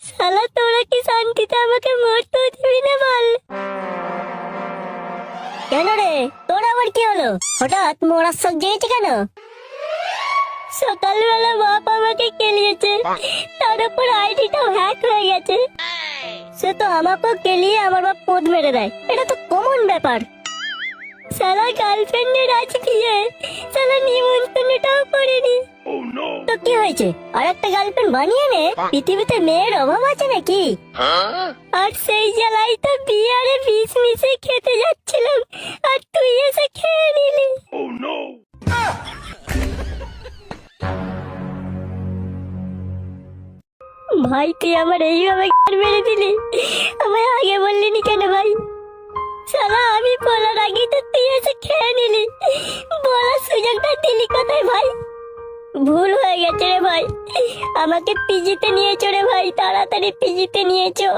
শালা তোরা কি শান্তিতে আমাকে মরতেও দিবি না বল? কেন রে, তোর আবার কি হলো? হঠাৎ মরার শখ জেগেছে কেন? সকালবেলা বাপ আমাকে কেলিয়েছে, তার উপর আইডিটাও হ্যাক হয়ে গেছে। সে তো আমাকেও কেলিয়ে আমার বাপ পোদ মেরে দেয়, এটা তো কমন ব্যাপার। সারা গার্লফ্রেন্ডের আজ বিয়ে, সারা নিমন্ত্রণটাও করিনি। তো কি হয়েছে, আর একটা গার্লফ্রেন্ড বানিয়ে নে, পৃথিবীতে মেয়ের অভাব আছে নাকি? আর সেই জ্বালাই তো বিয়ারে বিষ মিশে খেতে যাচ্ছিলাম, আর তুই এসে খেয়ে নিলি। ভাই তুই আমার এইভাবে মেরে দিলি, আমায় আগে বললিনি কেন ভাই? শালা আমি বলার আগেই তো তুই এসে খেয়ে নিলি, বলার সুযোগটা দিলি কোথায় ভাই? ভুল হয়ে গেছে রে ভাই, আমাকে পিজিতে নিয়ে চো রে ভাই, তাড়াতাড়ি পিজিতে নিয়ে চো।